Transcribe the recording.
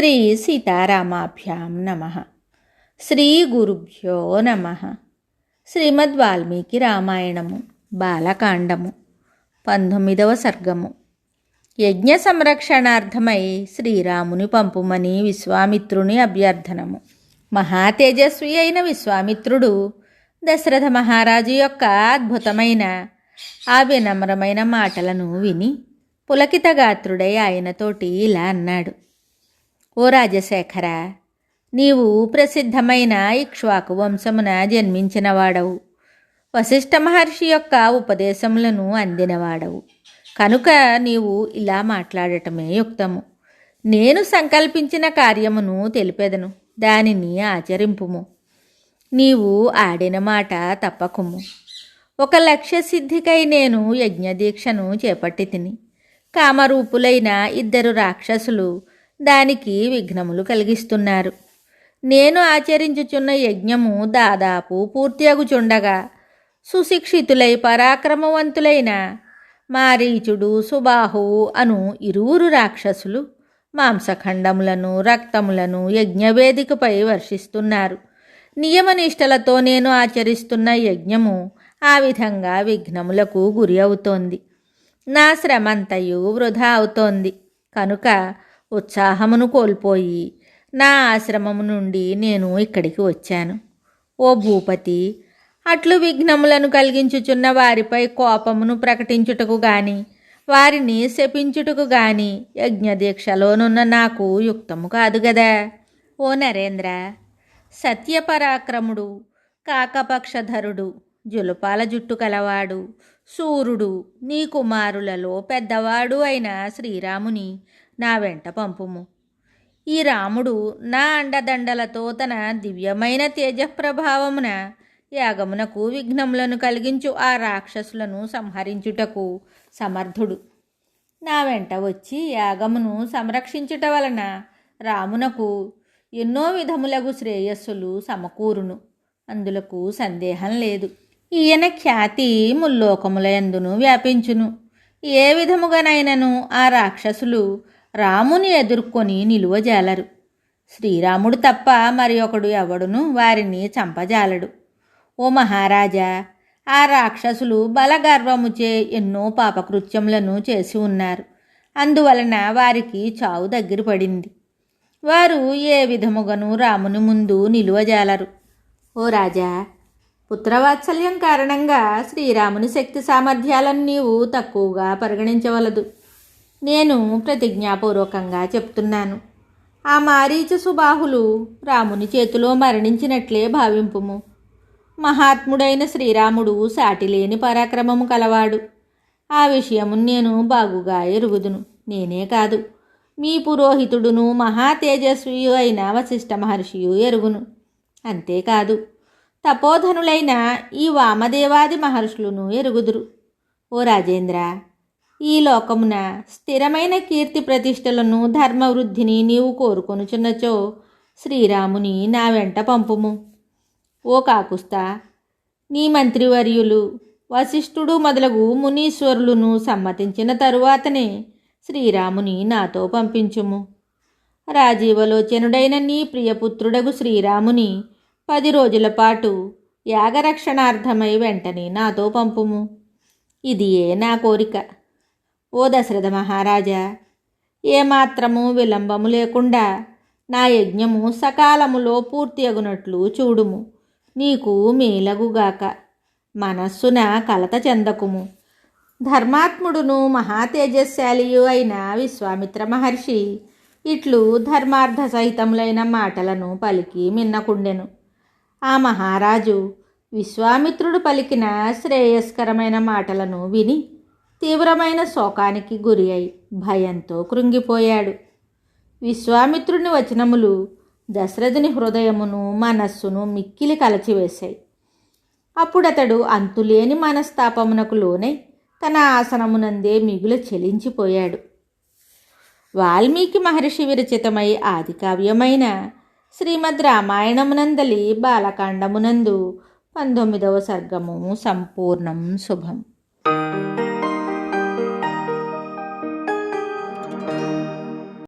శ్రీ సీతారామాభ్యాం నమః. శ్రీ గురుభ్యో నమః. శ్రీమద్ వాల్మీకి రామాయణము బాలకాండము 19వ సర్గము. యజ్ఞ సంరక్షణార్థమై శ్రీరాముని పంపుమని విశ్వామిత్రుని అభ్యర్థనము. మహాతేజస్వి అయిన విశ్వామిత్రుడు దశరథ మహారాజు యొక్క అద్భుతమైన ఆ వినమ్రమైన మాటలను విని పులకితగాత్రుడై ఆయనతోటి ఇలా అన్నాడు. ఓ రాజశేఖర, నీవు ప్రసిద్ధమైన ఇక్ష్వాకు వంశమున జన్మించినవాడవు. వశిష్ఠ మహర్షి యొక్క ఉపదేశములను అందినవాడవు. కనుక నీవు ఇలా మాట్లాడటమే యుక్తము. నేను సంకల్పించిన కార్యమును తెలిపెదను, దానిని ఆచరింపుము. నీవు ఆడిన మాట తప్పకుము. ఒక లక్ష్య సిద్ధికై నేను యజ్ఞదీక్షను చేపట్టి తిని. కామరూపులైన 2 రాక్షసులు దానికి విఘ్నములు కలిగిస్తున్నారు. నేను ఆచరించుచున్న యజ్ఞము దాదాపు పూర్తి అగుచుండగా సుశిక్షితులై పరాక్రమవంతులైన మారీచుడు, సుబాహువు అను 2 రాక్షసులు మాంసఖండములను, రక్తములను యజ్ఞవేదికపై వర్షిస్తున్నారు. నియమనిష్టలతో నేను ఆచరిస్తున్న యజ్ఞము ఆ విధంగా విఘ్నములకు గురి అవుతోంది. నా శ్రమంతయు వృధా అవుతోంది. కనుక ఉత్సాహమును కోల్పోయి నా ఆశ్రమము నుండి నేను ఇక్కడికి వచ్చాను. ఓ భూపతి, అట్లు విఘ్నములను కలిగించుచున్న వారిపై కోపమును ప్రకటించుటకు గాని వారిని శపించుటకు గాని యజ్ఞదీక్షలోనున్న నాకు యుక్తము కాదు గదా. ఓ నరేంద్ర, సత్యపరాక్రముడు, కాకపక్షధరుడు, జులుపాల జుట్టు కలవాడు, సూర్యుడు, నీ కుమారులలో పెద్దవాడు అయిన శ్రీరాముని నా వెంట పంపుము. ఈ రాముడు నా అండదండలతో తన దివ్యమైన తేజప్రభావమున యాగమునకు విఘ్నములను కలిగించు ఆ రాక్షసులను సంహరించుటకు సమర్థుడు. నా వెంట వచ్చి యాగమును సంరక్షించుట వలన రామునకు ఎన్నో విధములగు శ్రేయస్సులు సమకూరును. అందులకు సందేహం లేదు. ఈయన ఖ్యాతి ముల్లోకములయందును వ్యాపించును. ఏ విధముగానైనను ఆ రాక్షసులు రాముని ఎదుర్కొని నిలువజాలరు. శ్రీరాముడు తప్ప మరి ఒకడు ఎవడును వారిని చంపజాలడు. ఓ మహారాజా, ఆ రాక్షసులు బలగర్వముచే ఎన్నో పాపకృత్యములను చేసి ఉన్నారు. అందువలన వారికి చావు దగ్గర పడింది. వారు ఏ విధముగాను రాముని ముందు నిలువజాలరు. ఓ రాజా, పుత్రవాత్సల్యం కారణంగా శ్రీరాముని శక్తి సామర్థ్యాలను నీవు తక్కువగా పరిగణించవలదు. నేను ప్రతిజ్ఞాపూర్వకంగా చెప్తున్నాను. ఆ మారీచ సుబాహులు రాముని చేతిలో మరణించినట్లే భావింపుము. మహాత్ముడైన శ్రీరాముడు సాటిలేని పరాక్రమము కలవాడు. ఆ విషయము నేను బాగుగా ఎరుగుదును. నేనే కాదు, మీ పురోహితుడును మహాతేజస్వియు అయిన వశిష్ఠ మహర్షియు ఎరుగును. అంతేకాదు, తపోధనులైన ఈ వామదేవాది మహర్షులను ఎరుగుదురు. ఓ రాజేంద్ర, ఈ లోకమున స్థిరమైన కీర్తి ప్రతిష్టలను, ధర్మవృద్ధిని నీవు కోరుకొనుచున్నచో శ్రీరాముని నా వెంట పంపుము. ఓ కాకుస్తా, నీ మంత్రివర్యులు వశిష్ఠుడు మొదలగు మునీశ్వరులను సమ్మతించిన తరువాతనే శ్రీరాముని నాతో పంపించుము. రాజీవలోచనుడైన నీ ప్రియపుత్రుడగు శ్రీరాముని 10 రోజుల పాటు యాగరక్షణార్థమై వెంటనే నాతో పంపుము. ఇదియే నా కోరిక. ఓ దశరథ మహారాజా, ఏమాత్రము విలంబము లేకుండా నా యజ్ఞము సకాలములో పూర్తి అగునట్లు చూడుము. నీకు మేలగుగాక. మనస్సున కలత చెందకుము. ధర్మాత్ముడును మహాతేజశాలియు అయిన విశ్వామిత్ర మహర్షి ఇట్లు ధర్మార్థ సహితములైన మాటలను పలికి మిన్నకుండెను. ఆ మహారాజు విశ్వామిత్రుడు పలికిన శ్రేయస్కరమైన మాటలను విని తీవ్రమైన శోకానికి గురి అయి భయంతో కృంగిపోయాడు. విశ్వామిత్రుని వచనములు దశరథుని హృదయమును మనస్సును మిక్కిలి కలచివేశాయి. అప్పుడతడు అంతులేని మనస్తాపమునకు లోనై తన ఆసనమునందే మిగుల చెలించిపోయాడు. వాల్మీకి మహర్షి విరచితమై ఆదికావ్యమైన శ్రీమద్ రామాయణమునందలి బాలకాండమునందు 19వ సర్గము సంపూర్ణం. శుభం.